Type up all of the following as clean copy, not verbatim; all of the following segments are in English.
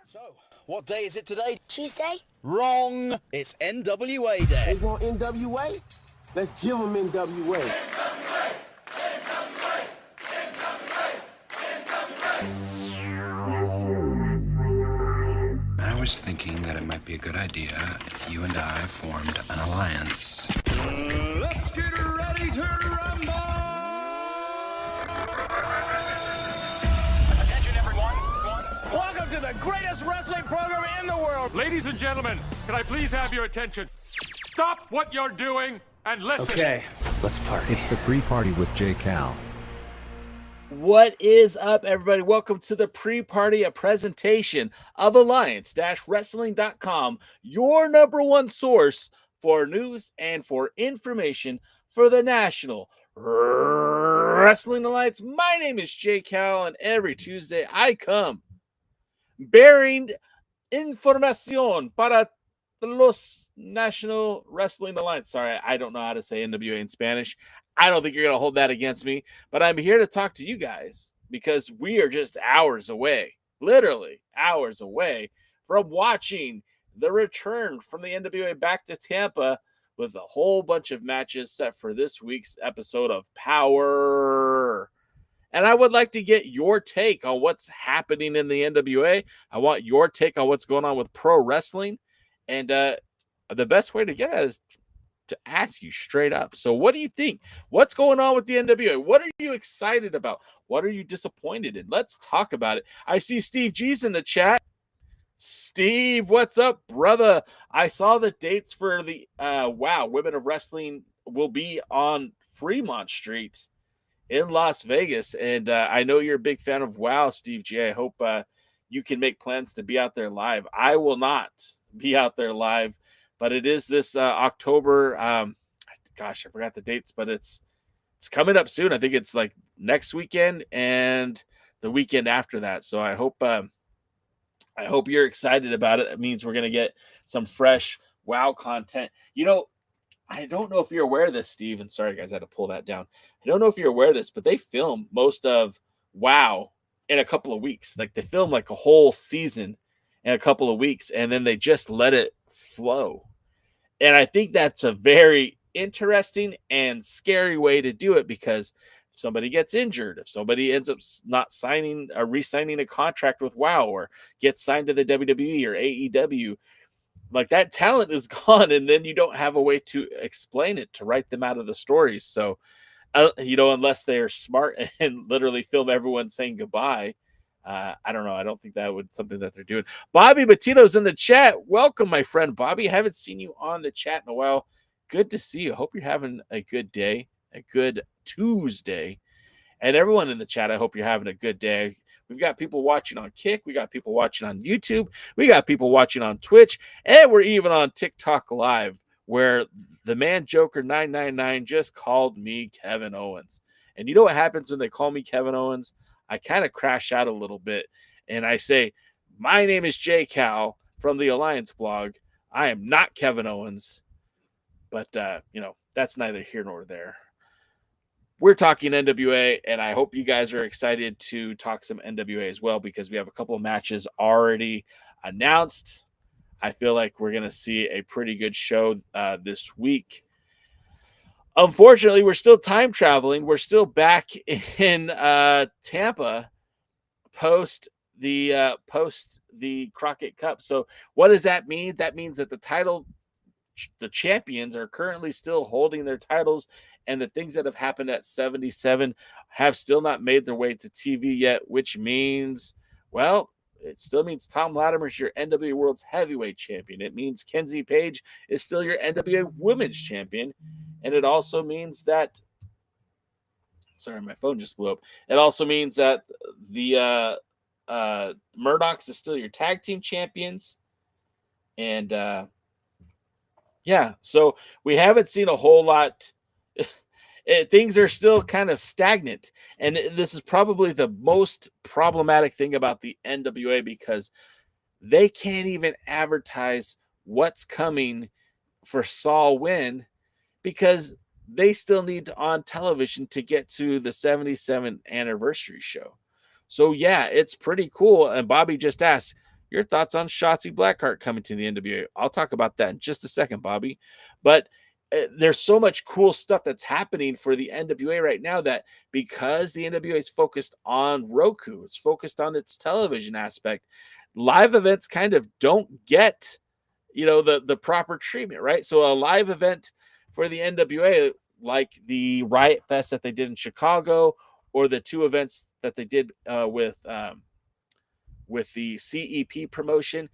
So, what day is it today? Tuesday? Wrong. It's NWA Day. They want NWA? Let's give them NWA. I was thinking that it might be a good idea if you and I formed an alliance. Let's get ready to rumble! Attention, everyone. Welcome to the greatest wrestling program in the world. Ladies and gentlemen, can I please have your attention? Stop what you're doing and listen. Okay, let's party. It's the pre-party with J. Cal. What is up, everybody? Welcome to the pre-party, a presentation of Alliance-Wrestling.com, your number one source for news and for information for the National Wrestling Alliance. My name is J. Cal, and every Tuesday I come bearing información para los National Wrestling Alliance. Sorry, I don't know how to say NWA in Spanish. I don't think you're going to hold that against me, but I'm here to talk to you guys because we are just hours away, literally hours away from watching the return from the NWA back to Tampa with a whole bunch of matches set for this week's episode of POWERRR. And I would like to get your take on what's happening in the NWA. I want your take on what's going on with pro wrestling. And the best way to get that is to ask you straight up. So what do you think? What's going on with the NWA? What are you excited about? What are you disappointed in? Let's talk about it. I see Steve G's in the chat. Steve, what's up, brother? I saw the dates for the WOW Women of Wrestling will be on Fremont Street in Las Vegas. And I know you're a big fan of WOW, Steve G. I hope you can make plans to be out there live. I will not be out there live, but it is this October. Gosh, I forgot the dates, but it's coming up soon. I think it's like next weekend and the weekend after that. So I hope you're excited about it. It means we're gonna get some fresh WOW content. You know, I don't know if you're aware of this, Steve. And sorry, guys, I had to pull that down. I don't know if you're aware of this, but they film most of WOW in a couple of weeks. Like they film like a whole season in a couple of weeks, and then they just let it flow. And I think that's a very interesting and scary way to do it, because if somebody gets injured, if somebody ends up not signing or re-signing a contract with WOW or gets signed to the WWE or AEW, like that talent is gone, and then you don't have a way to explain it, to write them out of the stories. So, unless they're smart and literally film everyone saying goodbye, I don't know. I don't think that would something that they're doing. Bobby Bettino's in the chat. Welcome, my friend Bobby. I haven't seen you on the chat in a while. Good to see you. Hope you're having a good day, a good Tuesday. And everyone in the chat, I hope you're having a good day. We've got people watching on Kick. We got people watching on YouTube. We got people watching on Twitch. And we're even on TikTok Live, where the man Joker 999 just called me Kevin Owens. And you know what happens when they call me Kevin Owens? I kind of crash out a little bit, and I say, my name is J. Cal from the Alliance blog. I am not Kevin Owens, but, that's neither here nor there. We're talking NWA, and I hope you guys are excited to talk some NWA as well, because we have a couple of matches already announced. I feel like we're going to see a pretty good show this week. Unfortunately, we're still time traveling. We're still back in Tampa post the Crockett Cup. So what does that mean? That means that the champions are currently still holding their titles, and the things that have happened at 77 have still not made their way to TV yet, which means, well, it still means Tom Latimer's your NWA World's Heavyweight Champion. It means Kenzie Paige is still your NWA Women's Champion. And it also means that, sorry, my phone just blew up. It also means that the Murdochs is still your tag team champions. And so we haven't seen a whole lot. Things are still kind of stagnant. And this is probably the most problematic thing about the NWA, because they can't even advertise what's coming for Saul Wynn, because they still need on television to get to the 77th anniversary show. So, yeah, it's pretty cool. And Bobby just asked, your thoughts on Shotzi Blackheart coming to the NWA. I'll talk about that in just a second, Bobby. But there's so much cool stuff that's happening for the NWA right now that because the NWA is focused on Roku, it's focused on its television aspect, live events kind of don't get, the proper treatment, right? So a live event for the NWA, like the Riot Fest that they did in Chicago, or the 2 events that they did with the CEP promotion,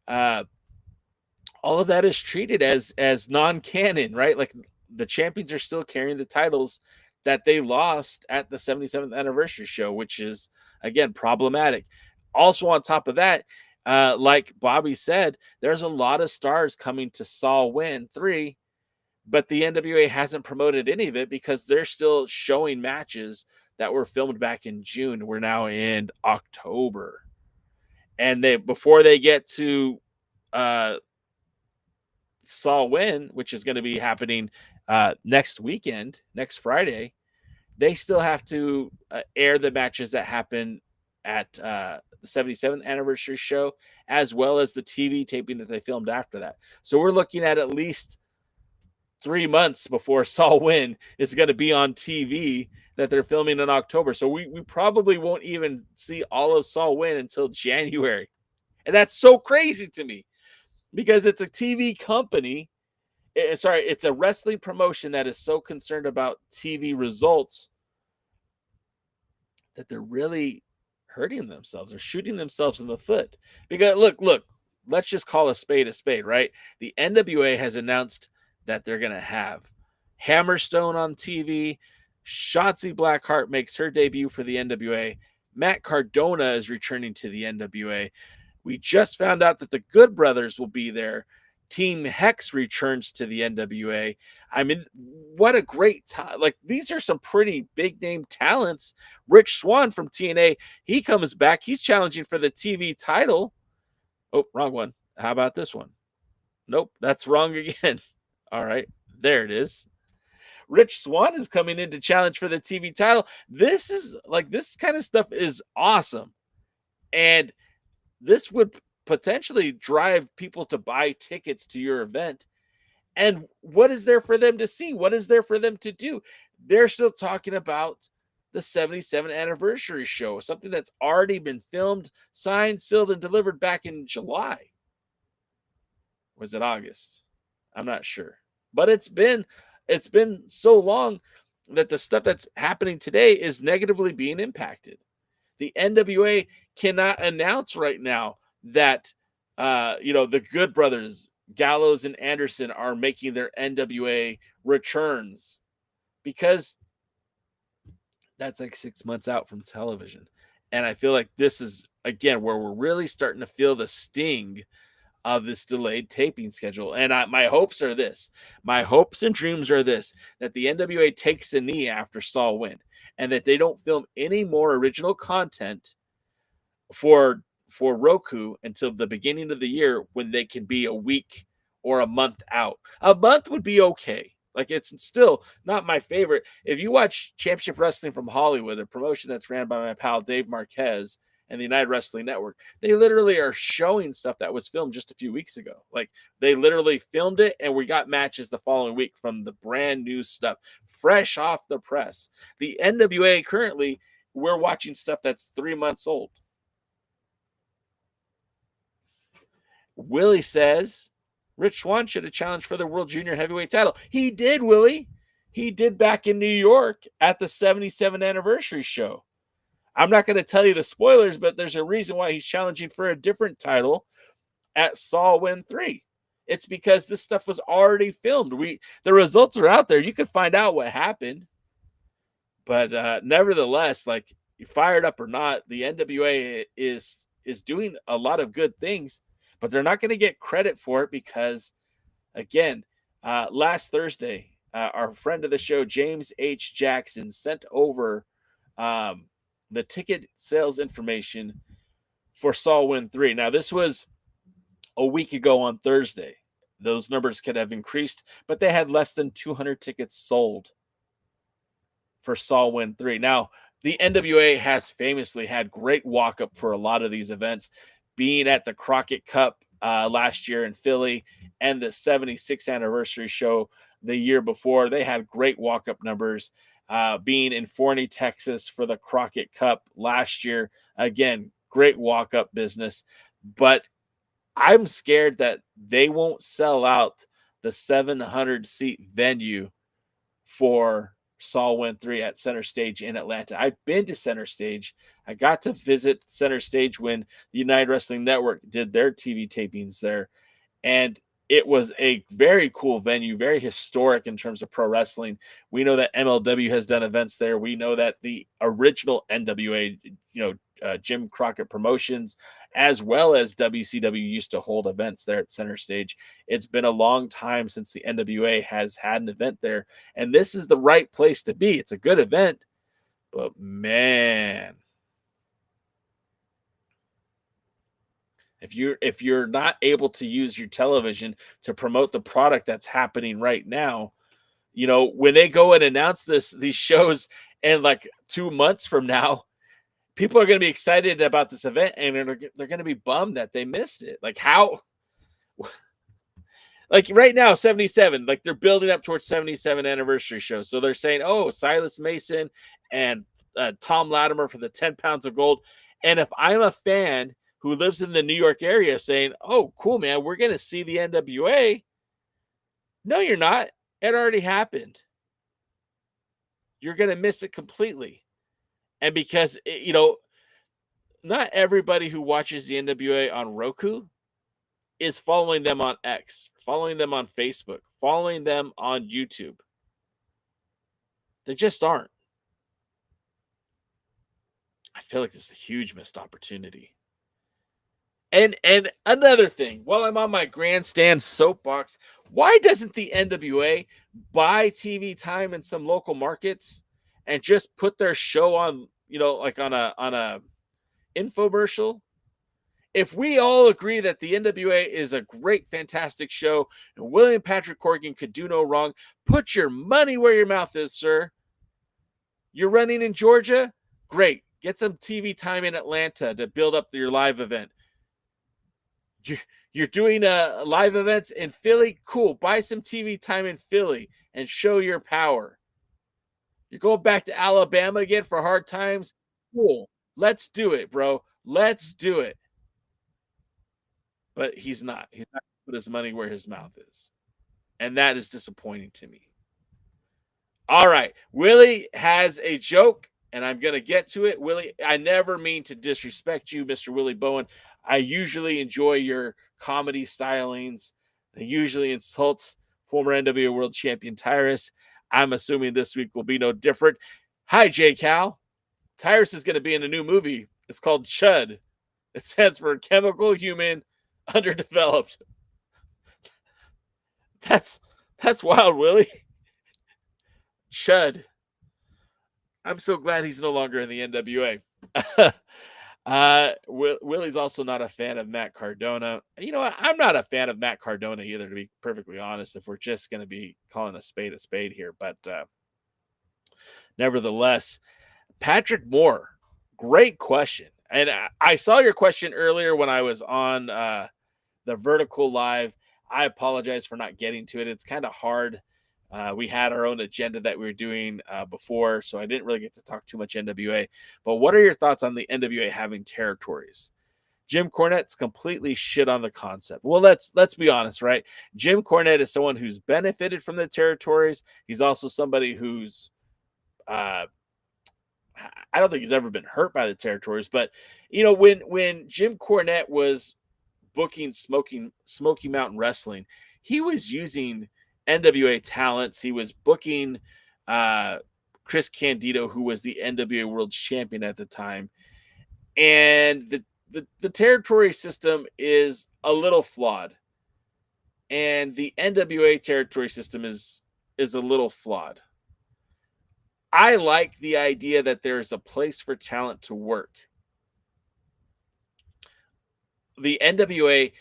all of that is treated as non-canon, right? Like the champions are still carrying the titles that they lost at the 77th anniversary show, which is, again, problematic. Also, on top of that, like Bobby said, there's a lot of stars coming to Samhain 3, but the NWA hasn't promoted any of it because they're still showing matches that were filmed back in June. We're now in October. And before they get to Samhain, which is going to be happening next weekend, next Friday, they still have to air the matches that happen at the 77th anniversary show, as well as the TV taping that they filmed after that. So we're looking at least 3 months before Samhain is going to be on TV that they're filming in October. So we probably won't even see all of Samhain until January. And that's so crazy to me because it's a TV company. It's a wrestling promotion that is so concerned about TV results that they're really hurting themselves or shooting themselves in the foot. Because look, let's just call a spade, right? The NWA has announced that they're going to have Hammerstone on TV. Shotzi Blackheart makes her debut for the NWA. Matt Cardona is returning to the NWA. We just found out that the Good Brothers will be there. Team Hex returns to the NWA. I mean, what a great time. Like, these are some pretty big name talents. Rich Swann from TNA, he comes back. He's challenging for the TV title. Oh, wrong one. How about this one? Nope, that's wrong again. All right, there it is. Rich Swann is coming in to challenge for the TV title. This kind of stuff is awesome. And this would potentially drive people to buy tickets to your event. And what is there for them to see? What is there for them to do? They're still talking about the 77th anniversary show, something that's already been filmed, signed, sealed, and delivered back in July. Was it August? I'm not sure. But it's been so long that the stuff that's happening today is negatively being impacted. The NWA cannot announce right now that the Good Brothers, Gallows and Anderson, are making their NWA returns because that's like 6 months out from television. And I feel like this is, again, where we're really starting to feel the sting of this delayed taping schedule. And my hopes are this. My hopes and dreams are this, that the NWA takes a knee after Samhain and that they don't film any more original content for Roku until the beginning of the year, when they can be a week or a month out. A month would be okay. Like, it's still not my favorite. If you watch Championship Wrestling from Hollywood, a promotion that's ran by my pal Dave Marquez and the United Wrestling Network, they literally are showing stuff that was filmed just a few weeks ago. Like, they literally filmed it and we got matches the following week from the brand new stuff, fresh off the press. The NWA currently, we're watching stuff that's 3 months old. Willie says Rich Swann should have challenged for the World Junior Heavyweight title. He did, Willie. He did back in New York at the 77th anniversary show. I'm not going to tell you the spoilers, but there's a reason why he's challenging for a different title at Samhain 3. It's because this stuff was already filmed. The results are out there. You could find out what happened. But nevertheless, like, you fired up or not, the NWA is doing a lot of good things, but they're not going to get credit for it because, again, last Thursday, our friend of the show, James H. Jackson, sent over the ticket sales information for Samhain 3. Now, this was a week ago on Thursday. Those numbers could have increased, but they had less than 200 tickets sold for Samhain 3. Now, the NWA has famously had great walk-up for a lot of these events. being at the Crockett Cup last year in Philly and the 76th anniversary show the year before. They had great walk-up numbers. Being in Forney, Texas for the Crockett Cup last year. Again, great walk-up business. But I'm scared that they won't sell out the 700-seat venue for Saw Win 3 at Center Stage in Atlanta. I've been to Center Stage. I got to visit Center Stage when the United Wrestling Network did their TV tapings there. And it was a very cool venue, very historic in terms of pro wrestling. We know that MLW has done events there. We know that the original NWA, Jim Crockett Promotions, as well as WCW used to hold events there at Center Stage. It's been a long time since the NWA has had an event there, and this is the right place to be. It's a good event, but man, if you're not able to use your television to promote the product that's happening right now, when they go and announce these shows in like 2 months from now, people are going to be excited about this event, and they're going to be bummed that they missed it. Like how? Like right now, 77. Like they're building up towards 77 anniversary show, so they're saying, "Oh, Silas Mason and Tom Latimer for the 10 pounds of gold." And if I'm a fan who lives in the New York area, saying, "Oh, cool, man, we're going to see the NWA," no, you're not. It already happened. You're going to miss it completely. And because, not everybody who watches the NWA on Roku is following them on X, following them on Facebook, following them on YouTube. They just aren't. I feel like this is a huge missed opportunity. And another thing, while I'm on my grandstand soapbox, why doesn't the NWA buy TV time in some local markets and just put their show on, like on a infomercial? If we all agree that the NWA is a great, fantastic show and William Patrick Corgan could do no wrong, put your money where your mouth is, sir. You're running in Georgia? Great. Get some TV time in Atlanta to build up your live event. You're doing live events in Philly? Cool. Buy some TV time in Philly and show your power. You're going back to Alabama again for hard times? Cool. Let's do it, bro. Let's do it. But he's not. He's not going to put his money where his mouth is. And that is disappointing to me. All right. Willie has a joke, and I'm going to get to it. Willie, I never mean to disrespect you, Mr. Willie Bowen. I usually enjoy your comedy stylings. I usually insult former NWA World Champion Tyrus. I'm assuming this week will be no different. Hi, J. Cal. Tyrus is going to be in a new movie. It's called CHUD. It stands for Chemical Human Underdeveloped. That's wild, Willie. CHUD. I'm so glad he's no longer in the NWA. Willie's also not a fan of Matt Cardona. You know what? I'm not a fan of Matt Cardona either, to be perfectly honest, if we're just going to be calling a spade here. But nevertheless, Patrick Moore, great question. And I saw your question earlier when I was on the Vertical Live. I apologize for not getting to it. It's kind of hard. We had our own agenda that we were doing before, so I didn't really get to talk too much NWA. But what are your thoughts on the NWA having territories? Jim Cornette's completely shit on the concept. Well, let's be honest, right? Jim Cornette is someone who's benefited from the territories. He's also somebody who's I don't think he's ever been hurt by the territories. But when Jim Cornette was booking Smoky Mountain Wrestling, he was using NWA talents. He was booking Chris Candido, who was the NWA World Champion at the time. And the territory system is a little flawed. And the NWA territory system is a little flawed. I like the idea that there is a place for talent to work. The NWA,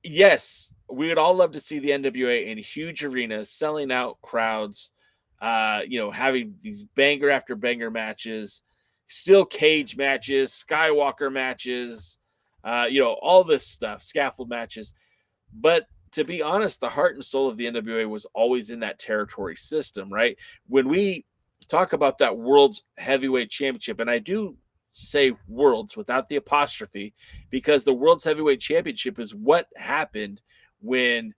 yes, we would all love to see the NWA in huge arenas, selling out crowds, having these banger after banger matches, steel cage matches, Skywalker matches, all this stuff, scaffold matches. But to be honest, the heart and soul of the NWA was always in that territory system, right? When we talk about that World's Heavyweight Championship, and I do say worlds without the apostrophe, because the World's Heavyweight Championship is what happened when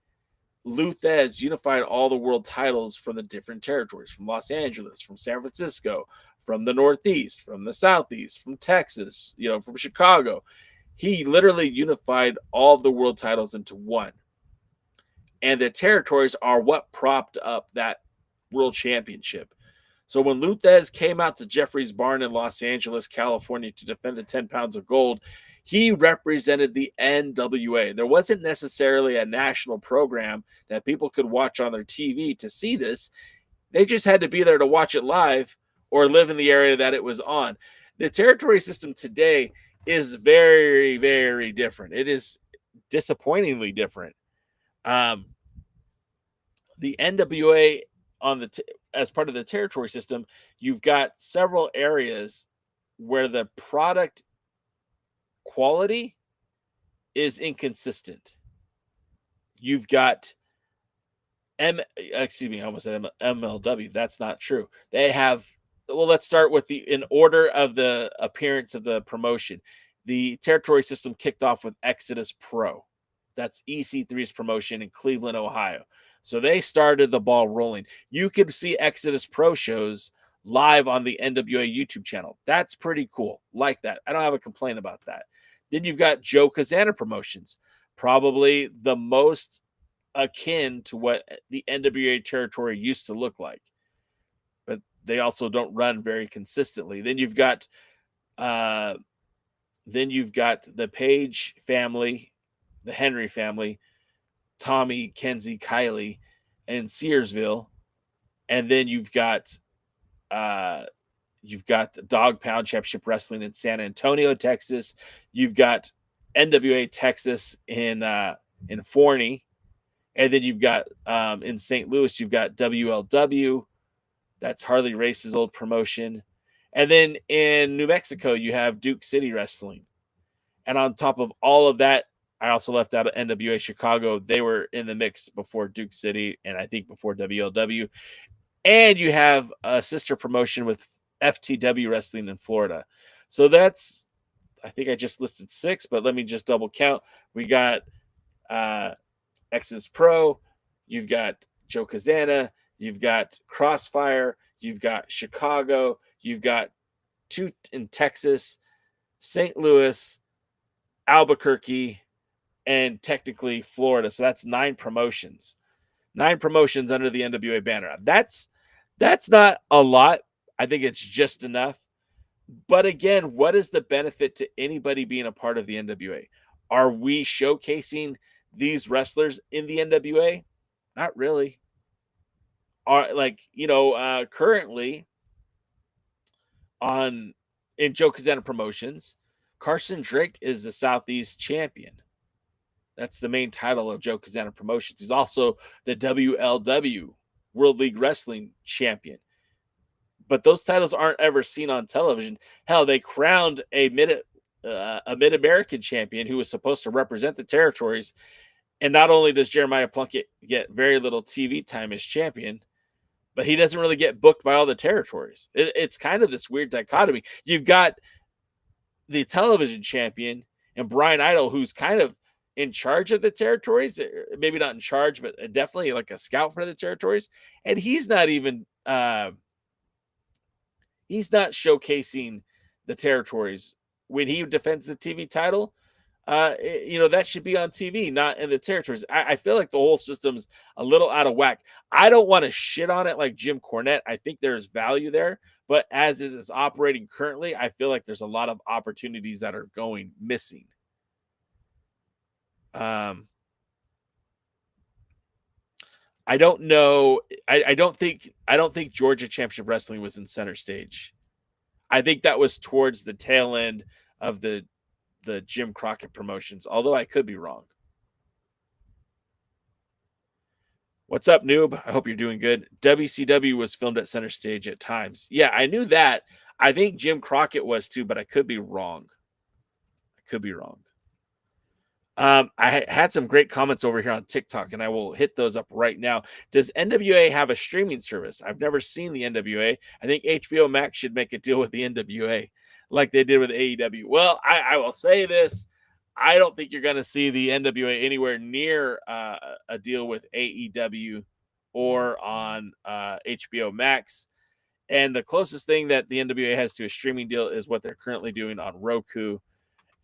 Lou Thesz unified all the world titles from the different territories, from Los Angeles, from San Francisco, from the Northeast, from the Southeast, from Texas, from Chicago. He literally unified all of the world titles into one. And the territories are what propped up that world championship. So when Lou Thesz came out to Jeffrey's Barn in Los Angeles, California to defend the 10 pounds of gold, he represented the NWA. There wasn't necessarily a national program that people could watch on their TV to see this. They just had to be there to watch it live or live in the area that it was on. The territory system today is very, very different. It is disappointingly different. The NWA as part of the territory system, you've got several areas where the product quality is inconsistent. You've got I almost said MLW. That's not true. They have, let's start with in order of the appearance of the promotion. The territory system kicked off with Exodus Pro. That's EC3's promotion in Cleveland, Ohio. So they started the ball rolling. You could see Exodus Pro shows live on the NWA YouTube channel. That's pretty cool. Like that. I don't have a complaint about that. Then you've got Joe Cazana Promotions, probably the most akin to what the NWA territory used to look like. But they also don't run very consistently. Then you've got the Paige family, the Henry family, Tommy, Kenzie, Kylie, and Searsville. And then you've got the Dog Pound Championship Wrestling in San Antonio, Texas. You've got NWA Texas in Forney. And then you've got in St. Louis, you've got WLW. That's Harley Race's old promotion. And then in New Mexico, you have Duke City Wrestling. And on top of all of that, I also left out NWA Chicago. They were in the mix before Duke City and I think before WLW. And you have a sister promotion with FTW Wrestling in Florida. So that's, I think I just listed 6, but let me just double count. We got Exodus Pro. You've got Joe Cazana. You've got Kross Fire. You've got Chicago. You've got 2 in Texas, St. Louis, Albuquerque, and technically Florida. So that's 9 promotions. 9 promotions under the NWA banner. That's not a lot. I think it's just enough. But again, what is the benefit to anybody being a part of the NWA? Are we showcasing these wrestlers in the NWA? Not really. Currently in Joe Cazana Promotions, Carson Drake is the Southeast champion. That's the main title of Joe Cazana Promotions. He's also the WLW, World League Wrestling champion. But those titles aren't ever seen on television. Hell, they crowned a Mid-American champion who was supposed to represent the territories. And not only does Jeremiah Plunkett get very little TV time as champion, but he doesn't really get booked by all the territories. It's kind of this weird dichotomy. You've got the television champion and Brian Idol, who's kind of in charge of the territories, maybe not in charge, but definitely like a scout for the territories. And he's not even, he's not showcasing the territories when he defends the TV title. That should be on TV, not in the territories. I feel like the whole system's a little out of whack. I don't want to shit on it like Jim Cornette. I think there's value there, but as it's operating currently, I feel like there's a lot of opportunities that are going missing. I don't know. I don't think Georgia Championship Wrestling was in center stage. I think that was towards the tail end of the Jim Crockett Promotions, although I could be wrong. What's up, noob? I hope you're doing good. WCW was filmed at center stage at times. Yeah, I knew that. I think Jim Crockett was too, but I could be wrong. I had some great comments over here on TikTok, and I will hit those up right now. Does NWA have a streaming service? I've never seen the NWA. I think HBO Max should make a deal with the NWA like they did with AEW. Well, I will say this. I don't think you're going to see the NWA anywhere near a deal with AEW or on HBO Max. And the closest thing that the NWA has to a streaming deal is what they're currently doing on Roku.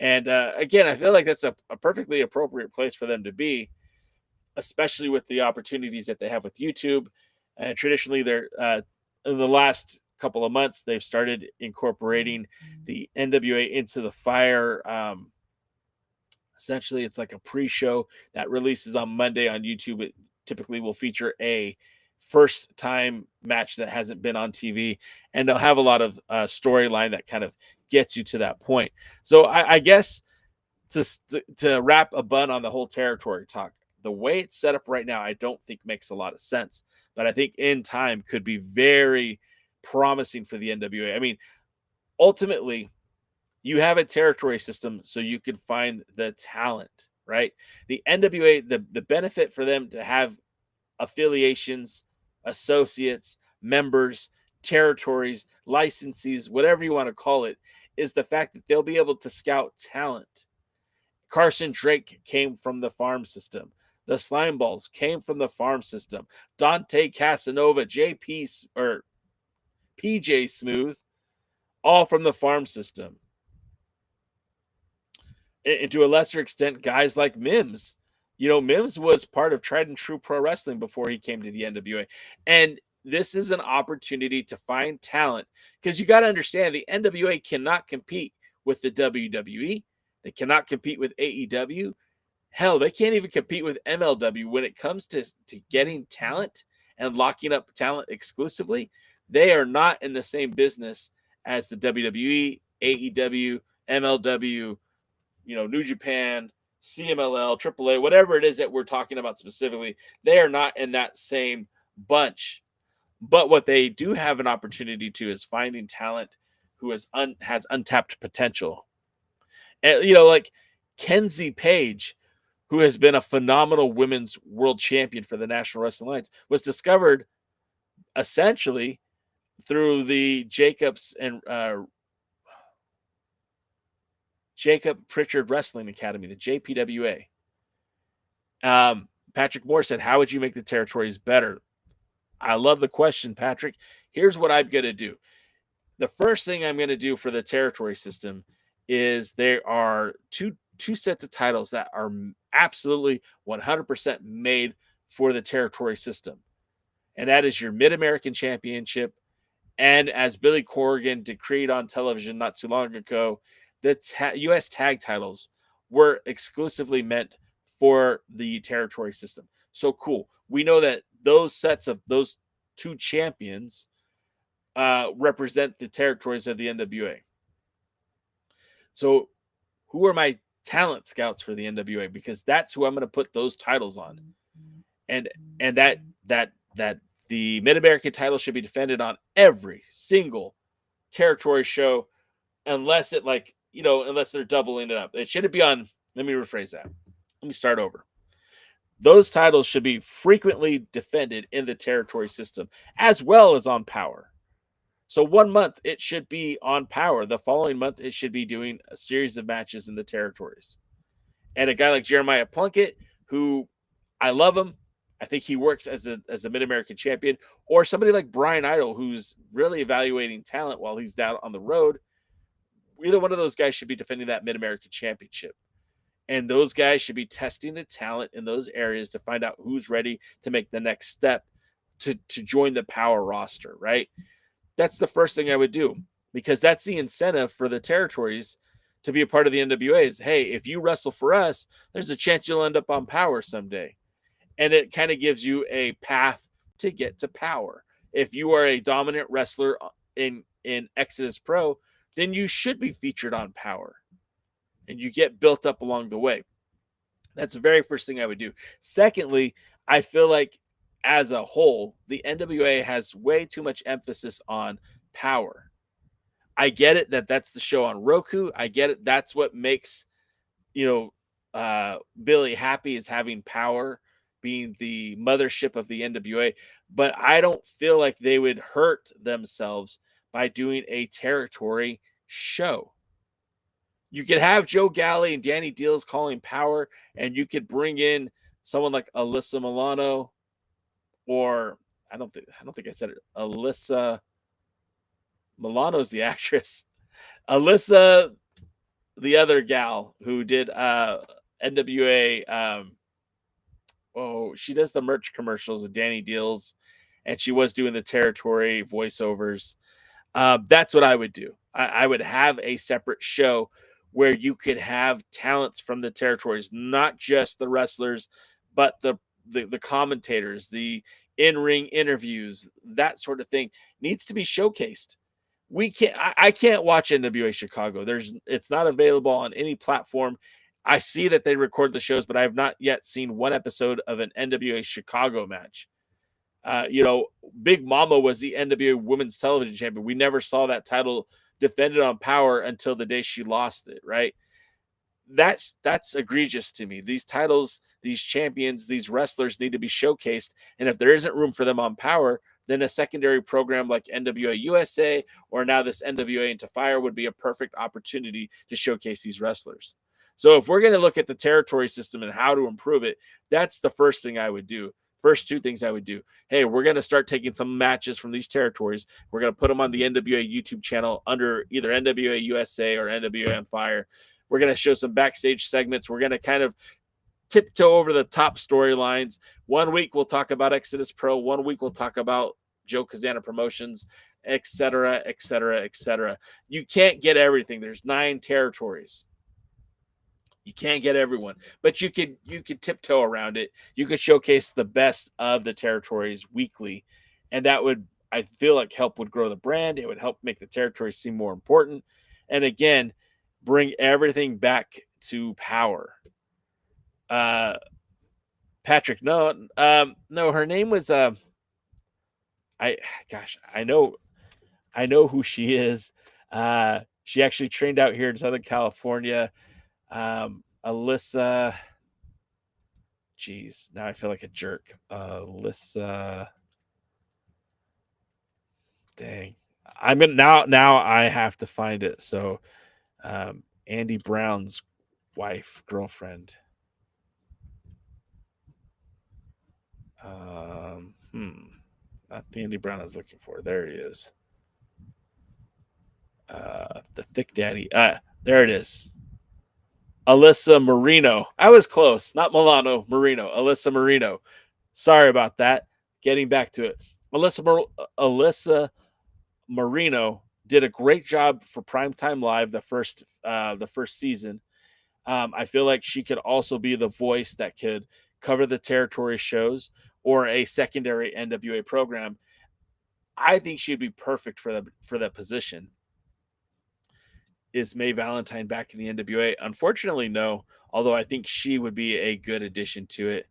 And again, I feel like that's a perfectly appropriate place for them to be, especially with the opportunities that they have with YouTube. And traditionally, they're in the last couple of months, they've started incorporating the NWA into the Fire. Essentially, it's like a pre-show that releases on Monday on YouTube. It typically will feature a first-time match that hasn't been on TV, and they'll have a lot of storyline that kind of gets you to that point. So I guess to wrap a bun on the whole territory talk, the way it's set up right now, I don't think makes a lot of sense, but I think in time could be very promising for the NWA. I mean, ultimately, you have a territory system so you can find the talent, right? The NWA, the benefit for them to have affiliations, associates, members, territories, licensees, whatever you want to call it, is the fact that they'll be able to scout talent. Carson Drake came from the farm system. The Slime Balls came from the farm system. Dante Casanova, PJ Smooth, all from the farm system. And to a lesser extent, guys like Mims. You know, Mims was part of Tried and True Pro Wrestling before he came to the NWA. And this is an opportunity to find talent, because you got to understand the NWA cannot compete with the WWE. They cannot compete with AEW. Hell, they can't even compete with MLW when it comes to getting talent and locking up talent exclusively. They are not in the same business as the WWE, AEW, MLW, New Japan, CMLL, AAA, whatever it is that we're talking about specifically. They are not in that same bunch. But what they do have an opportunity to is finding talent who has untapped potential. And, like Kenzie Paige, who has been a phenomenal women's world champion for the National Wrestling Alliance, was discovered essentially through the Jacob Pritchard Wrestling Academy, the JPWA. Patrick Moore said, how would you make the territories better? I love the question, Patrick. Here's what I'm going to do. The first thing I'm going to do for the territory system is there are two sets of titles that are absolutely 100% made for the territory system. And that is your Mid-American Championship. And as Billy Corgan decreed on television not too long ago, the U.S. tag titles were exclusively meant for the territory system. So cool. We know that those sets of those two champions represent the territories of the NWA. So who are my talent scouts for the NWA? Because that's who I'm going to put those titles on. And that the Mid-American title should be defended on every single territory show, unless they're doubling it up. It shouldn't be on. Let me rephrase that. Let me start over. Those titles should be frequently defended in the territory system as well as on Power. So 1 month it should be on Power. The following month it should be doing a series of matches in the territories. And a guy like Jeremiah Plunkett, who I love him. I think he works as a Mid-American champion, or somebody like Brian Idol, who's really evaluating talent while he's down on the road. Either one of those guys should be defending that Mid-American championship. And those guys should be testing the talent in those areas to find out who's ready to make the next step to join the Power roster, right? That's the first thing I would do, because that's the incentive for the territories to be a part of the NWA is, hey, if you wrestle for us, there's a chance you'll end up on Power someday. And it kind of gives you a path to get to Power. If you are a dominant wrestler in Exodus Pro, then you should be featured on Power. And you get built up along the way. That's the very first thing I would do. Secondly, I feel like as a whole, the NWA has way too much emphasis on Power. I get it that that's the show on Roku. I get it. That's what makes, Billy Happy is having Power, being the mothership of the NWA, but I don't feel like they would hurt themselves by doing a territory show. You could have Joe Galley and Danny Deals calling Power, and you could bring in someone like Alyssa Milano, or I don't think I said it. Alyssa Milano's the actress. Alyssa, the other gal who did NWA. She does the merch commercials with Danny Deals, and she was doing the territory voiceovers. That's what I would do. I would have a separate show where you could have talents from the territories, not just the wrestlers, but the commentators, the in-ring interviews, that sort of thing needs to be showcased. I can't watch NWA Chicago. It's not available on any platform. I see that they record the shows, but I have not yet seen one episode of an NWA Chicago match. Big Mama was the NWA Women's Television Champion. We never saw that title defended on Power until the day she lost it, right? That's egregious to me. These titles, these champions, these wrestlers need to be showcased. And if there isn't room for them on Power, then a secondary program like NWA USA or now this NWA Into Fire would be a perfect opportunity to showcase these wrestlers. So if we're going to look at the territory system and how to improve it, that's the first thing I would do. First two things I would do. Hey, we're going to start taking some matches from these territories. We're going to put them on the NWA YouTube channel under either NWA USA or NWA on Fire. We're going to show some backstage segments. We're going to kind of tiptoe over the top storylines. 1 week we'll talk about Exodus Pro. 1 week we'll talk about Joe Cazana Promotions, etc., etc., etc. You can't get everything. There's 9 territories. You can't get everyone, but you could tiptoe around it. You could showcase the best of the territories weekly, and that would, I feel like, would grow the brand. It would help make the territories seem more important, and again, bring everything back to Power. Patrick, no, her name was I know who she is. She actually trained out here in Southern California. Alyssa, geez, now I feel like a jerk. Alyssa, dang, I'm gonna now I have to find it. So, Andy Brown's girlfriend. Not the Andy Brown I was looking for. There he is. The Thick Daddy. There it is. Alyssa Marino. I was close. Not Milano. Marino. Alyssa Marino. Sorry about that. Getting back to it. Alyssa Marino did a great job for Primetime Live the first season. I feel like she could also be the voice that could cover the territory shows or a secondary NWA program. I think she'd be perfect for that position. Is Mae Valentine back in the NWA? Unfortunately, no. Although I think she would be a good addition to it.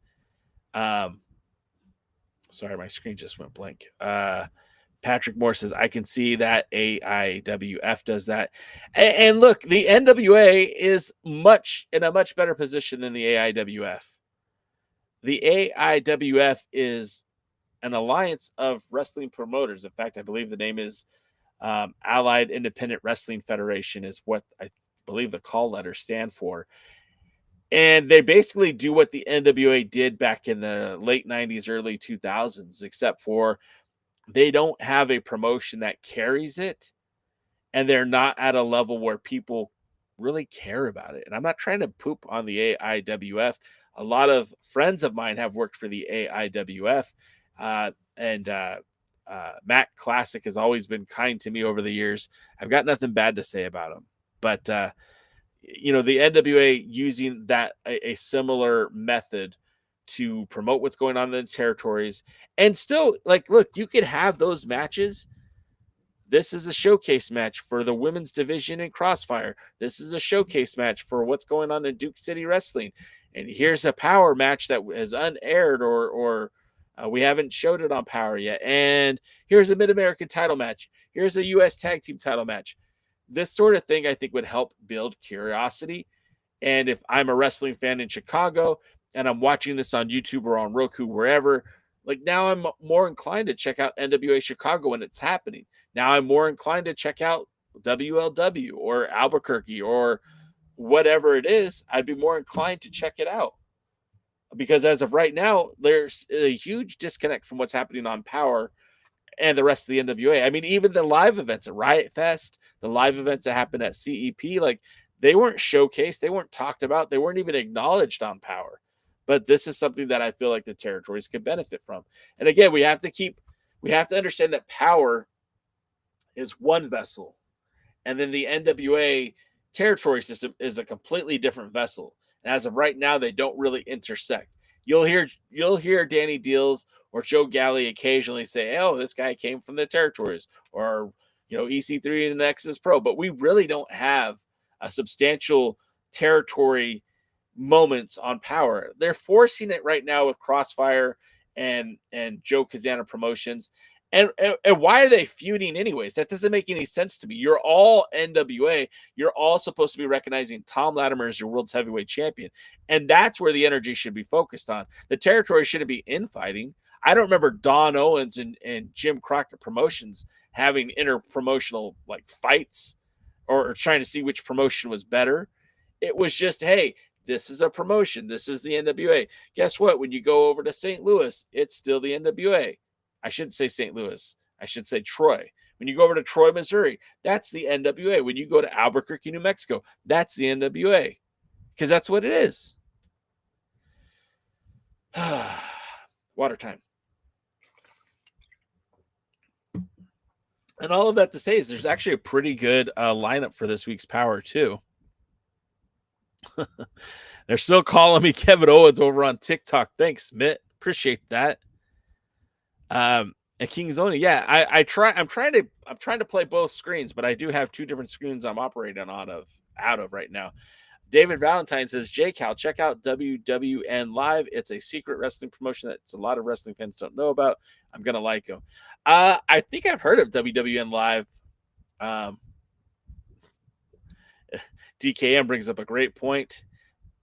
Sorry, my screen just went blank. Patrick Moore says, I can see that AIWF does that. And look, the NWA is in a much better position than the AIWF. The AIWF is an alliance of wrestling promoters. In fact, I believe the name is Allied Independent Wrestling Federation is what I believe the call letters stand for. And they basically do what the NWA did back in the late 90s, early 2000s, except for they don't have a promotion that carries it, and they're not at a level where people really care about it. And I'm not trying to poop on the AIWF. A lot of friends of mine have worked for the AIWF, and Matt Classic has always been kind to me over the years. I've got nothing bad to say about him. But, the NWA using that a similar method to promote what's going on in the territories. And still, look, you could have those matches. This is a showcase match for the women's division in Crossfire. This is a showcase match for what's going on in Duke City Wrestling. And here's a Power match that is unaired or we haven't showed it on Power yet. And here's a Mid-American title match. Here's a U.S. Tag Team title match. This sort of thing, I think, would help build curiosity And if I'm a wrestling fan in Chicago and I'm watching this on YouTube or on Roku, wherever, like now I'm more inclined to check out NWA Chicago when it's happening. Now I'm more inclined to check out WLW or Albuquerque or whatever it is. I'd be more inclined to check it out because as of right now, there's a huge disconnect from what's happening on Power and the rest of the NWA. I mean, even the live events at Riot Fest, the live events that happened at CEP, like they weren't showcased, they weren't talked about, they weren't even acknowledged on Power. But this is something that I feel like the territories could benefit from. And again, we have to understand that Power is one vessel, and then the NWA territory system is a completely different vessel. And as of right now, they don't really intersect. You'll hear Danny Deals or Joe Galley occasionally say, "Oh, this guy came from the territories," or EC3 is an Exodus Pro, but we really don't have a substantial territory moments on Power. They're forcing it right now with Kross Fire and Joe Cazana Promotions. And why are they feuding anyways? That doesn't make any sense to me. You're all NWA. You're all supposed to be recognizing Tom Latimer as your world's heavyweight champion. And that's where the energy should be focused on. The territory shouldn't be infighting. I don't remember Don Owens and Jim Crockett Promotions having interpromotional like fights or trying to see which promotion was better. It was just, hey, this is a promotion. This is the NWA. Guess what? When you go over to St. Louis, it's still the NWA. I shouldn't say St. Louis. I should say Troy. When you go over to Troy, Missouri, that's the NWA. When you go to Albuquerque, New Mexico, that's the NWA. Because that's what it is. Water time. And all of that to say is there's actually a pretty good lineup for this week's Power, too. They're still calling me Kevin Owens over on TikTok. Thanks, Mitt. Appreciate that. And King Zoni, yeah, I'm trying to play both screens, but I do have two different screens I'm operating out of right now. David Valentine says, J Cal, check out WWN Live. It's a secret wrestling promotion that a lot of wrestling fans don't know about. I'm gonna like them. I think I've heard of WWN Live. DKM brings up a great point.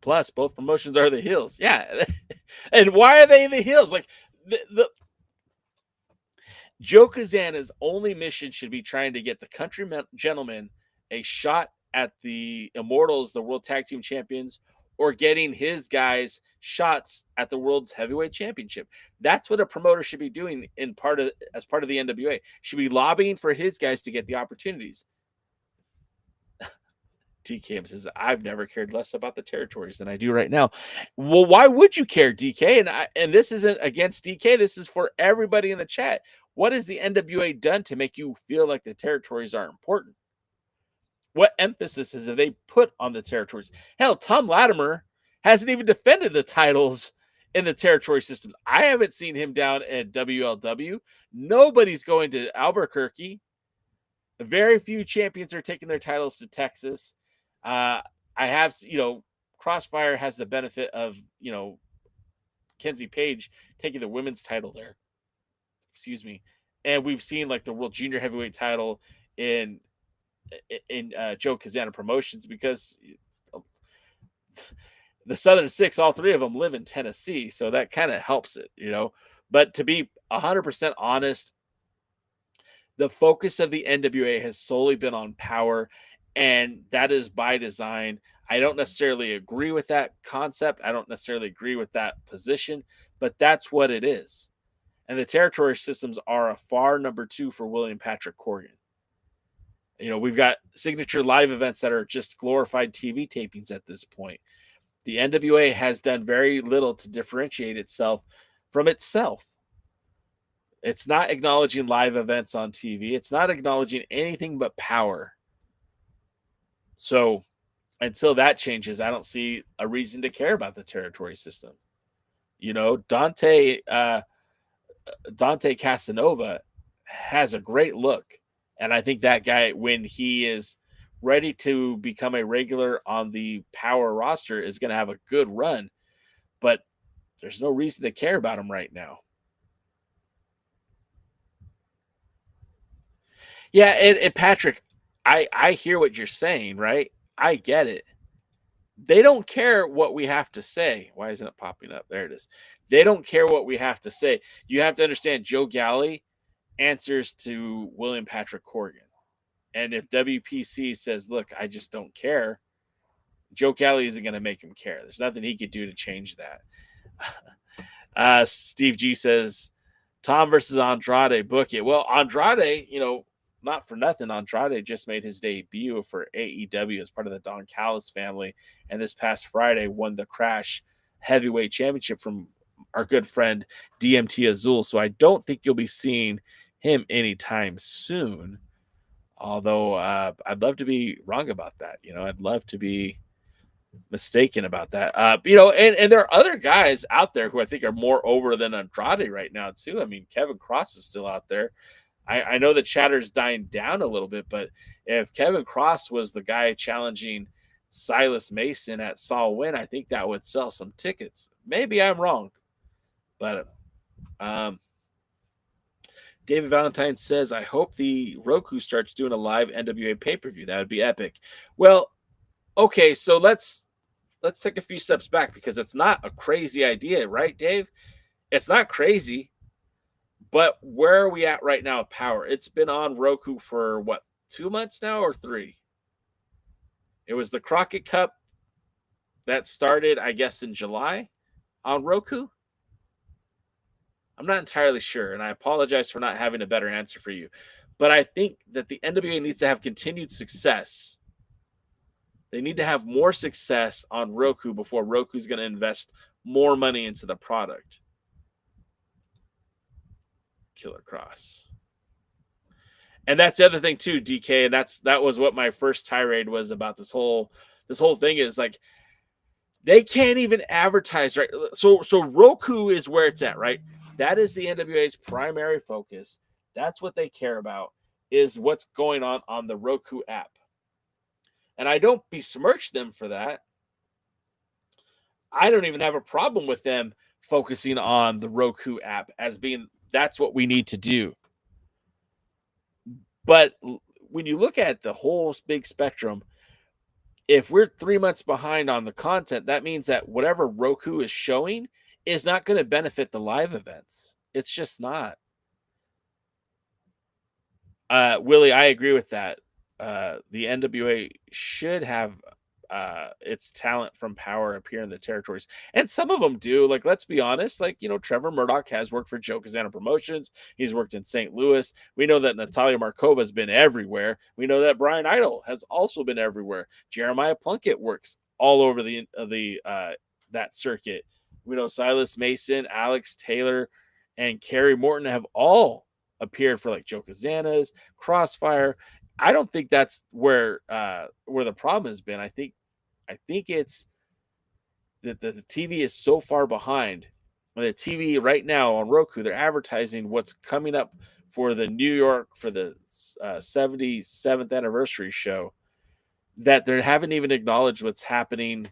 Plus, both promotions are the heels. Yeah. And why are they the heels? Like the Joe Cazana's only mission should be trying to get the Country Gentlemen a shot at the Immortals, the World Tag Team Champions, or getting his guys shots at the World's Heavyweight Championship. That's what a promoter should be doing as part of the NWA. Should be lobbying for his guys to get the opportunities. DK says, I've never cared less about the territories than I do right now. Well, why would you care, DK? And this isn't against DK. This is for everybody in the chat. What has the NWA done to make you feel like the territories are important? What emphasis have they put on the territories? Hell, Tom Latimer hasn't even defended the titles in the territory systems. I haven't seen him down at WLW. Nobody's going to Albuquerque. Very few champions are taking their titles to Texas. I have, Kross Fire has the benefit of, Kenzie Paige taking the women's title there. Excuse me. And we've seen like the World Junior Heavyweight title in Joe Cazana Promotions because the Southern Six, all three of them live in Tennessee. So that kind of helps it, But to be 100% honest, the focus of the NWA has solely been on Power, and that is by design. I don't necessarily agree with that concept. I don't necessarily agree with that position, but that's what it is. And the territory systems are a far number two for William Patrick Corgan. We've got signature live events that are just glorified TV tapings at this point. The NWA has done very little to differentiate itself from itself. It's not acknowledging live events on TV. It's not acknowledging anything but Power. So until that changes, I don't see a reason to care about the territory system. Dante Casanova has a great look. And I think that guy, when he is ready to become a regular on the Power roster, is going to have a good run. But there's no reason to care about him right now. Yeah, and Patrick, I hear what you're saying, right? I get it. They don't care what we have to say. Why isn't it popping up? There it is. They don't care what we have to say. You have to understand Joe Galley answers to William Patrick Corgan. And if WPC says, look, I just don't care, Joe Galley isn't going to make him care. There's nothing he could do to change that. Steve G says, Tom versus Andrade, book it. Well, Andrade, not for nothing, Andrade just made his debut for AEW as part of the Don Callis family. And this past Friday won the Crash Heavyweight Championship from our good friend DMT Azul. So I don't think you'll be seeing him anytime soon. Although I'd love to be wrong about that. I'd love to be mistaken about that. And there are other guys out there who I think are more over than Andrade right now too. I mean, Kevin Cross is still out there. I know the chatter's dying down a little bit, but if Kevin Cross was the guy challenging Silas Mason at Saul Win, I think that would sell some tickets. Maybe I'm wrong, but David Valentine says, I hope the Roku starts doing a live NWA pay-per-view. That would be epic. Well, okay, so let's take a few steps back because it's not a crazy idea, right, Dave? It's not crazy. But where are we at right now, Power? It's been on Roku for, 2 months now or 3? It was the Crockett Cup that started, I guess, in July on Roku. I'm not entirely sure, and I apologize for not having a better answer for you. But I think that the NWA needs to have continued success. They need to have more success on Roku before Roku's going to invest more money into the product. Killer Cross. And that's the other thing too, DK, and that was what my first tirade was about this whole thing is like they can't even advertise, right? So Roku is where it's at, right? That is the NWA's primary focus. That's what they care about, is what's going on the Roku app. And I don't besmirch them for that. I don't even have a problem with them focusing on the Roku app as being that's what we need to do. But when you look at the whole big spectrum, if we're 3 months behind on the content, that means that whatever Roku is showing is not going to benefit the live events. It's just not. Willie, I agree with that. The NWA should have its talent from Power appear in the territories. And some of them do. Like, let's be honest. Like, Trevor Murdoch has worked for Joe Cazana Promotions. He's worked in St. Louis. We know that Natalia Markova has been everywhere. We know that Brian Idol has also been everywhere. Jeremiah Plunkett works all over that circuit. We know Silas Mason, Alex Taylor, and Kerry Morton have all appeared for like Joe Cazana's, Kross Fire. I don't think that's where the problem has been. I think it's that the TV is so far behind. And the TV right now on Roku, they're advertising what's coming up for the New York for the 77th anniversary show that they haven't even acknowledged what's happening,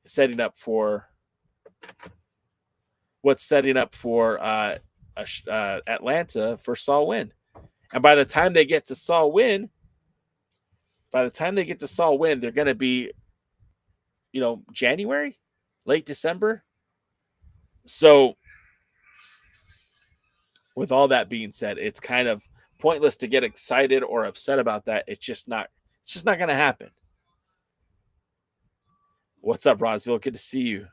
setting up for Atlanta for Saul Win. And by the time they get to Saul Win, they're going to be, January, late December. So with all that being said, it's kind of pointless to get excited or upset about that. It's just not going to happen. What's up, Rosville? Good to see you.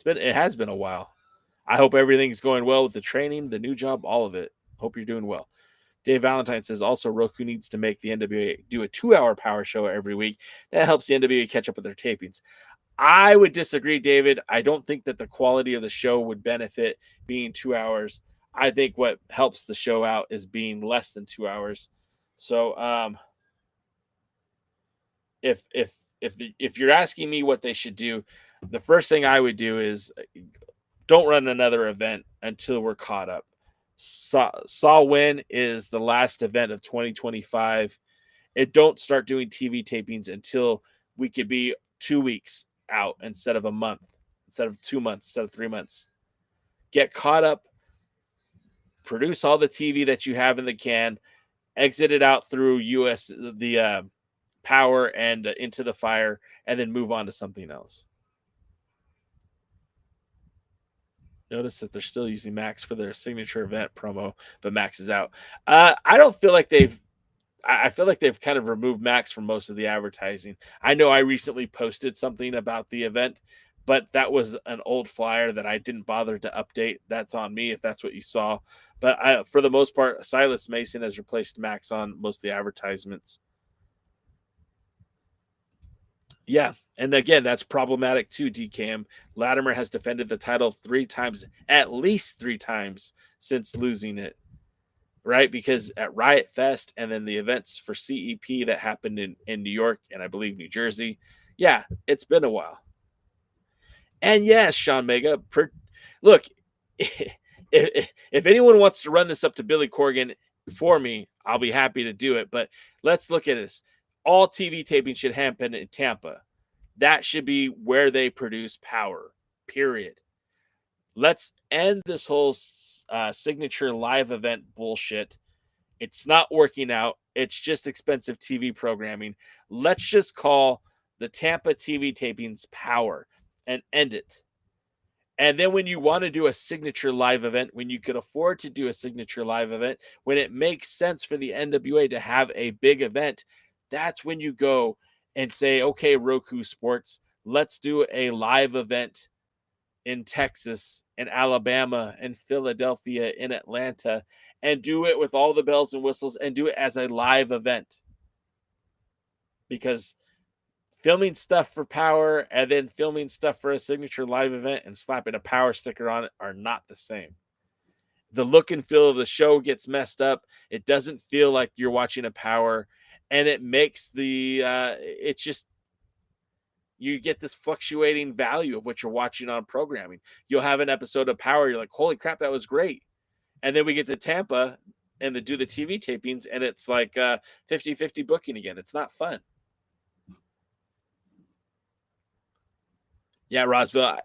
It has been a while. I hope everything's going well with the training, the new job, all of it. Hope you're doing well. Dave Valentine says also Roku needs to make the NWA do a 2-hour Power show every week. That helps the NWA catch up with their tapings. I would disagree, David. I don't think that the quality of the show would benefit being 2 hours. I think what helps the show out is being less than 2 hours. So if you're asking me what they should do, the first thing I would do is don't run another event until we're caught up. Saul Win is the last event of 2025. Don't start doing TV tapings until we could be 2 weeks out instead of a month, instead of 2 months, instead of 3 months. Get caught up, produce all the TV that you have in the can, exit it out through the Power and Into the Fire, and then move on to something else. Notice that they're still using Max for their signature event promo, but Max is out. I don't feel like I feel like they've kind of removed Max from most of the advertising. I know I recently posted something about the event, but that was an old flyer that I didn't bother to update. That's on me if that's what you saw. But for the most part, Silas Mason has replaced Max on most of the advertisements. Yeah, and again, that's problematic too, DKM. Latimer has defended the title 3 times, at least 3 times since losing it, right? Because at Riot Fest and then the events for CEP that happened in New York and I believe New Jersey, yeah, it's been a while. And yes, Sean Mega, look, if anyone wants to run this up to Billy Corgan for me, I'll be happy to do it. But let's look at this. All TV taping should happen in Tampa. That should be where they produce Power, period. Let's end this whole signature live event bullshit. It's not working out. It's just expensive TV programming. Let's just call the Tampa TV tapings Power and end it. And then when you want to do a signature live event, when you could afford to do a signature live event, when it makes sense for the NWA to have a big event, that's when you go and say, okay, Roku Sports, let's do a live event in Texas, in Alabama, in Philadelphia, in Atlanta, and do it with all the bells and whistles and do it as a live event. Because filming stuff for Power and then filming stuff for a signature live event and slapping a Power sticker on it are not the same. The look and feel of the show gets messed up. It doesn't feel like you're watching a Power, and it makes it's just, you get this fluctuating value of what you're watching on programming. You'll have an episode of Power, you're like, holy crap, that was great. And then we get to Tampa and to do the TV tapings, and it's like 50-50 booking again. It's not fun. Yeah, Roswell.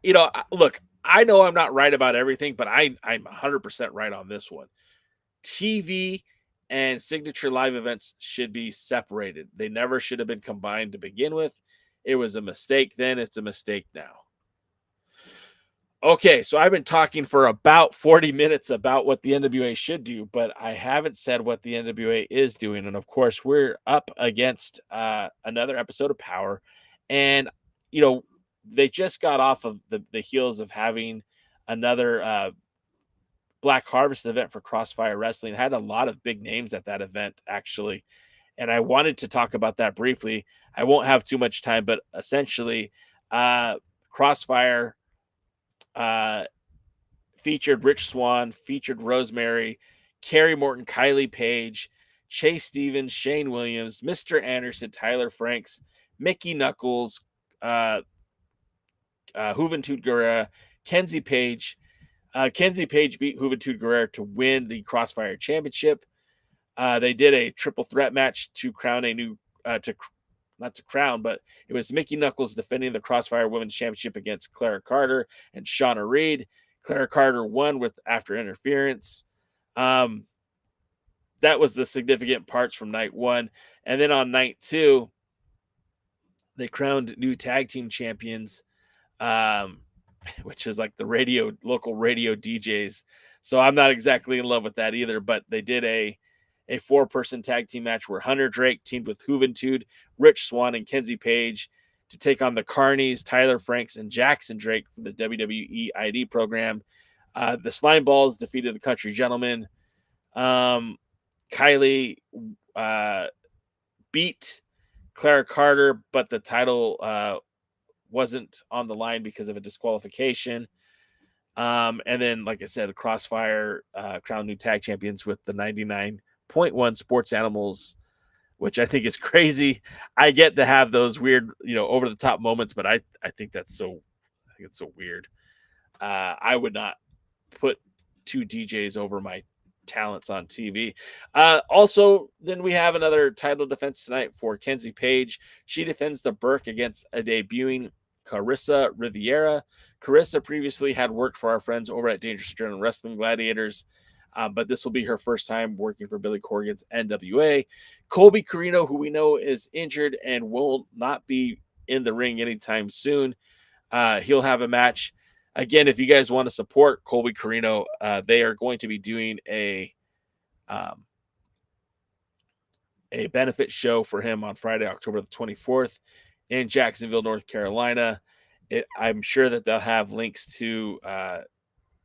Look, I know I'm not right about everything, but I'm 100% right on this one. TV and signature live events should be separated. They never should have been combined to begin with. It was a mistake then. It's a mistake now. Okay, so I've been talking for about 40 minutes about what the NWA should do, but I haven't said what the NWA is doing. And of course, we're up against another episode of Power. And, they just got off of the heels of having another Black Harvest event for Kross Fire Wrestling. It had a lot of big names at that event, actually. And I wanted to talk about that briefly. I won't have too much time, but essentially, Kross Fire featured Rich Swann, featured Rosemary, Carrie Morton, Kylie Paige, Chase Stevens, Shane Williams, Mr. Anderson, Tyler Franks, Mickey Knuckles, Juventud Guerrera, Kenzie Paige. Kenzie Paige beat Juventud Guerrera to win the Kross Fire Championship. They did a triple threat match to crown a new, not to crown, but it was Mickey Knuckles defending the Kross Fire Women's Championship against Clara Carter and Shauna Reed. Clara Carter won after interference. That was the significant parts from night 1. And then on night 2, they crowned new tag team champions, which is like the local radio DJs. So I'm not exactly in love with that either, but they did a 4-person tag team match where Hunter Drake teamed with Juventud, Rich Swann, and Kenzie Paige to take on the Carnies, Tyler Franks, and Jackson Drake for the WWE ID program. The Slime Balls defeated the Country Gentlemen. Kylie beat Clara Carter, but the title wasn't on the line because of a disqualification. And then, like I said, the Kross Fire crowned new tag champions with the 99.1 Sports Animals, which I think is crazy. I get to have those weird, over the top moments, but I think it's so weird. I would not put 2 DJs over my talents on TV. Also, then we have another title defense tonight for Kenzie Paige. She defends the Burke against a debuting Karissa Rivera. Karissa previously had worked for our friends over at Dangerous Journal Wrestling Gladiators, but this will be her first time working for Billy Corgan's NWA. Colby Corino, who we know is injured and will not be in the ring anytime soon. He'll have a match. Again, if you guys want to support Colby Corino, they are going to be doing a benefit show for him on Friday, October the 24th in Jacksonville, North Carolina. I'm sure that they'll have links to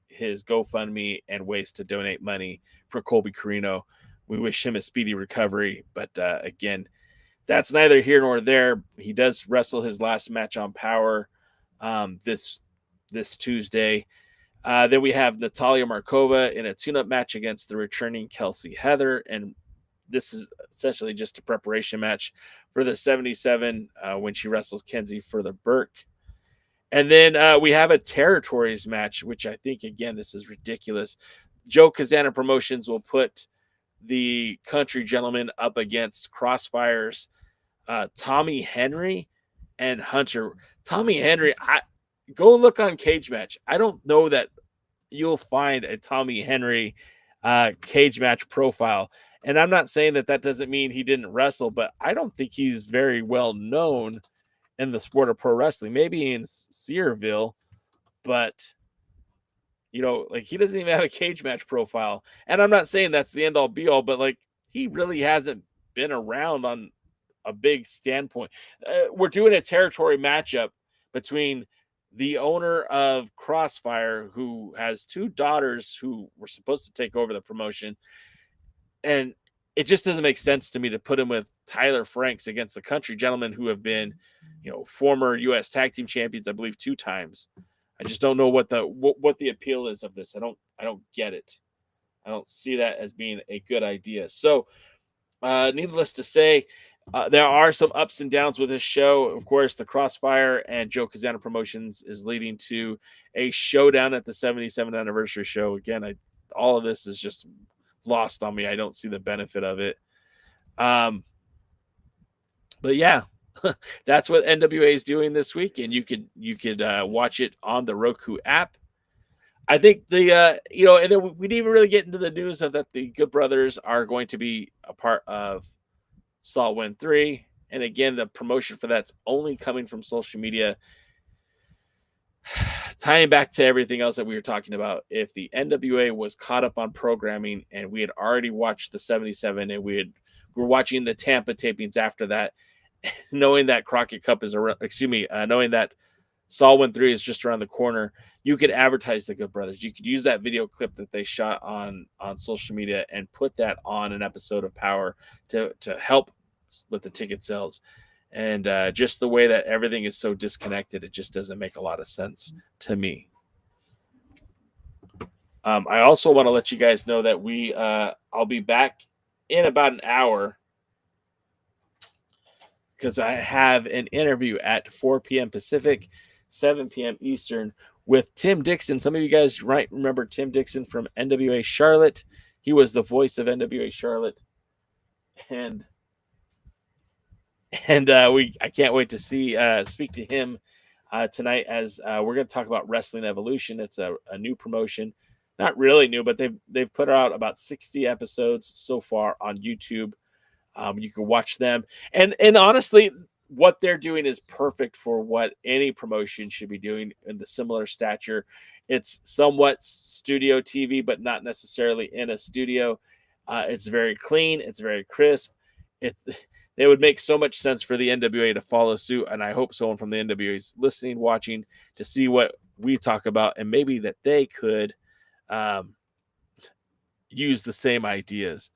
his GoFundMe and ways to donate money for Colby Corino. We wish him a speedy recovery, but again, that's neither here nor there. He does wrestle his last match on Power this Tuesday. Then we have Natalia Markova in a tune-up match against the returning Kelsey Heather, and this is essentially just a preparation match for the 77 when she wrestles Kenzie for the Burke. And then we have a territories match, which I think, again, this is ridiculous. Joe Cazana Promotions will put the Country Gentlemen up against Kross Fire's Tommy Henry and Hunter. Tommy Henry, go look on Cage Match. I don't know that you'll find a Tommy Henry Cage Match profile. And I'm not saying that doesn't mean he didn't wrestle, but I don't think he's very well known in the sport of pro wrestling. Maybe in Searville, but like he doesn't even have a Cage Match profile. And I'm not saying that's the end all be all, but like he really hasn't been around on a big standpoint. We're doing a territory matchup between the owner of Kross Fire, who has two daughters who were supposed to take over the promotion. And it just doesn't make sense to me to put him with Tyler Franks against the Country Gentlemen, who have been, former U.S. Tag Team Champions, I believe, 2 times. I just don't know what the appeal is of this. I don't get it. I don't see that as being a good idea. So, needless to say, there are some ups and downs with this show. Of course, the Kross Fire and Joe Cazana Promotions is leading to a showdown at the 77th anniversary show. Again, all of this is just lost on me. I don't see the benefit of it. But yeah, that's what NWA is doing this week, and you could watch it on the Roku app. I think and then we didn't even really get into the news of that the Good Brothers are going to be a part of Saw Win 3. And again, the promotion for that's only coming from social media. Tying back to everything else that we were talking about, if the NWA was caught up on programming and we had already watched the 77 and we're watching the Tampa tapings after that, knowing that Crockett Cup is around, knowing that Saw Win 3 is just around the corner, you could advertise the Good Brothers. You could use that video clip that they shot on social media and put that on an episode of Power to help with the ticket sales. And just the way that everything is so disconnected, it just doesn't make a lot of sense to me. I also want to let you guys know that I'll be back in about an hour because I have an interview at 4 p.m. Pacific, 7 p.m. Eastern with Tim Dixon. Some of you guys might remember Tim Dixon from NWA Charlotte. He was the voice of NWA Charlotte. And I can't wait to speak to him tonight as we're going to talk about Wrestling Evolution. It's a new promotion, not really new, but they've put out about 60 episodes so far on YouTube. You can watch them, and honestly, what they're doing is perfect for what any promotion should be doing in the similar stature. It's somewhat studio TV, but not necessarily in a studio. It's very clean. It's very crisp. It would make so much sense for the NWA to follow suit, and I hope someone from the NWA is listening, watching, to see what we talk about, and maybe that they could use the same ideas.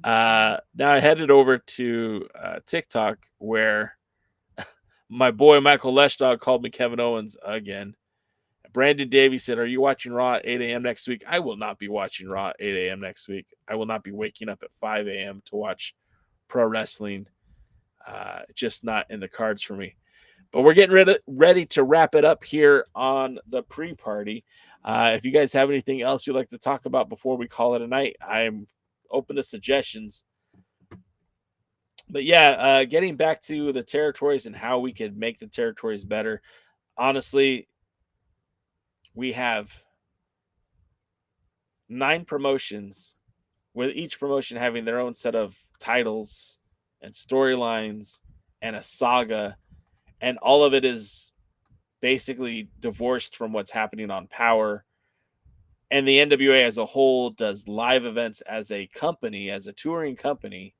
Now I headed over to TikTok, where my boy Michael Leshdog called me Kevin Owens again. Brandon Davey said, "Are you watching Raw at 8 a.m. next week?" I will not be watching Raw at 8 a.m. next week. I will not be waking up at 5 a.m. to watch pro wrestling. Just not in the cards for me. But we're getting ready to wrap it up here on the pre-party. If you guys have anything else you'd like to talk about before we call it a night, I'm open to suggestions. But yeah, getting back to the territories and how we could make the territories better. Honestly, we have 9 promotions, with each promotion having their own set of titles and storylines and a saga, and all of it is basically divorced from what's happening on Power. And the NWA as a whole does live events as a company, as a touring company,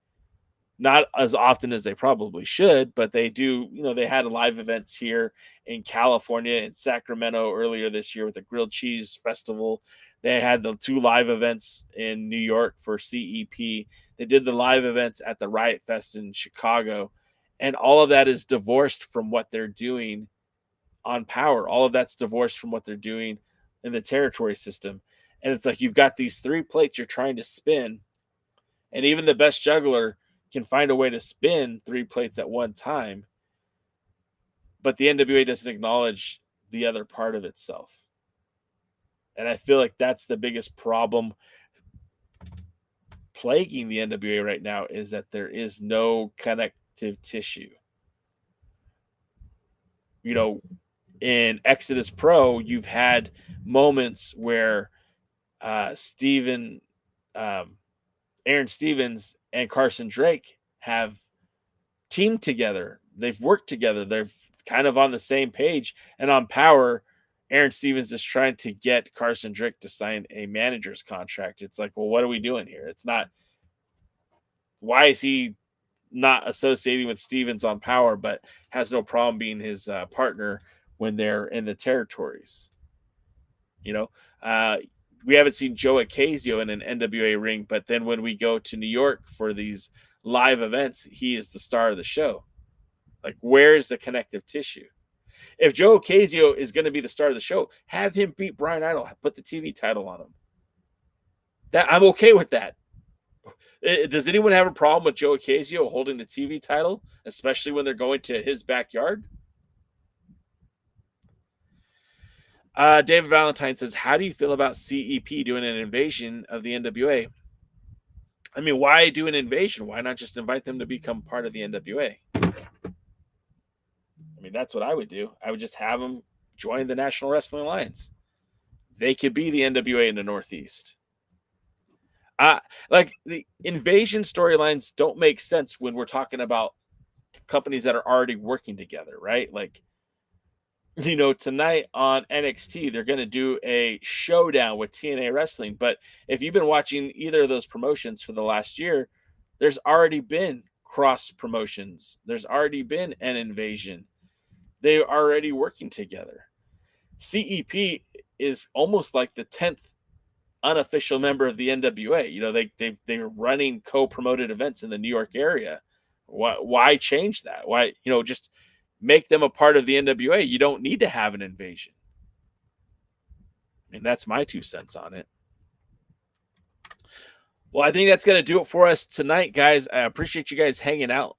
not as often as they probably should, but they do. They had live events here in California, in Sacramento earlier this year with the Grilled Cheese Festival. They had the 2 live events in New York for CEP. They did the live events at the Riot Fest in Chicago. And all of that is divorced from what they're doing on Power. All of that's divorced from what they're doing in the territory system. And it's like you've got these 3 plates you're trying to spin, and even the best juggler can find a way to spin 3 plates at one time, but the NWA doesn't acknowledge the other part of itself. And I feel like that's the biggest problem plaguing the NWA right now, is that there is no connective tissue. In Exodus Pro, you've had moments where Aaron Stevens and Carson Drake have teamed together. They've worked together. They're kind of on the same page. And on Power, Aaron Stevens is trying to get Carson Drake to sign a manager's contract. It's like, well, what are we doing here? It's not. Why is he not associating with Stevens on Power, but has no problem being his partner when they're in the territories? We haven't seen Joe Cazana in an NWA ring, but then when we go to New York for these live events, he is the star of the show. Like, where is the connective tissue? If Joe Cazana is going to be the star of the show, have him beat Brian Idol, put the TV title on him. I'm okay with that. Does anyone have a problem with Joe Cazana holding the TV title, especially when they're going to his backyard? David Valentine says, how do you feel about CEP doing an invasion of the NWA? I mean, why do an invasion? Why not just invite them to become part of the NWA? I mean, that's what I would do. I would just have them join the National Wrestling Alliance. They could be the NWA in the Northeast. Like, the invasion storylines don't make sense when we're talking about companies that are already working together, right? Like, tonight on NXT, they're going to do a showdown with TNA Wrestling. But if you've been watching either of those promotions for the last year, there's already been Kross Promotions. There's already been an invasion. They're already working together. CEP is almost like the 10th unofficial member of the NWA. They're running co-promoted events in the New York area. Why change that? Why, just make them a part of the NWA. You don't need to have an invasion. I mean, that's my 2 cents on it. Well, I think that's going to do it for us tonight, guys. I appreciate you guys hanging out.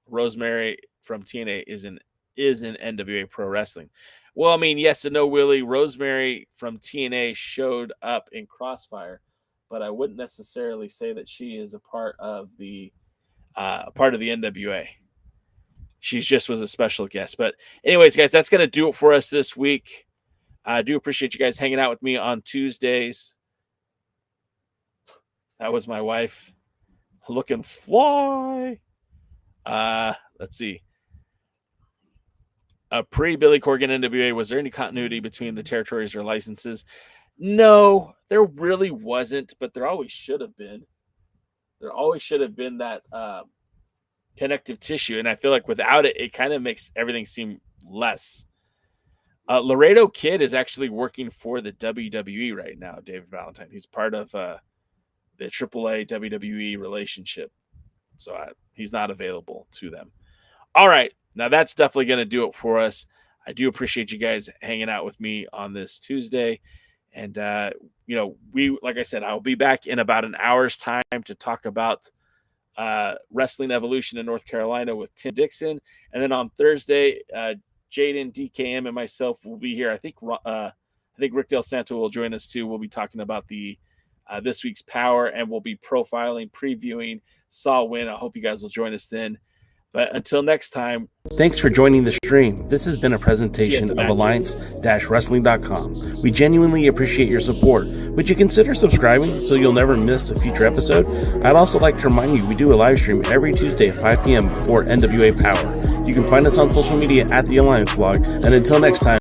Rosemary from TNA is in NWA Pro Wrestling. Well, I mean, yes and no, Willie. Rosemary from TNA showed up in Kross Fire, but I wouldn't necessarily say that she is a part of the NWA. She just was a special guest. But anyways, guys, that's going to do it for us this week. I do appreciate you guys hanging out with me on Tuesdays. That was my wife looking fly. Let's see. Pre-Billy Corgan NWA, was there any continuity between the territories or licenses? No, there really wasn't, but there always should have been. There always should have been that connective tissue, and I feel like without it, it kind of makes everything seem less. Laredo Kid is actually working for the WWE right now, David Valentine. He's part of the AAA WWE relationship, so he's not available to them. All right, now that's definitely going to do it for us. I do appreciate you guys hanging out with me on this Tuesday, and like I said, I'll be back in about an hour's time to talk about Wrestling Evolution in North Carolina with Tim Dixon, and then on Thursday, Jaden, DKM, and myself will be here. I think Rick Del Santo will join us too. We'll be talking about the this week's Power, and we'll be profiling, previewing Saw Win. I hope you guys will join us then. But until next time, thanks for joining the stream. This has been a presentation of Alliance-Wrestling.com. We genuinely appreciate your support. Would you consider subscribing so you'll never miss a future episode? I'd also like to remind you we do a live stream every Tuesday at 5 p.m. before NWA Power. You can find us on social media at the Alliance blog. And until next time,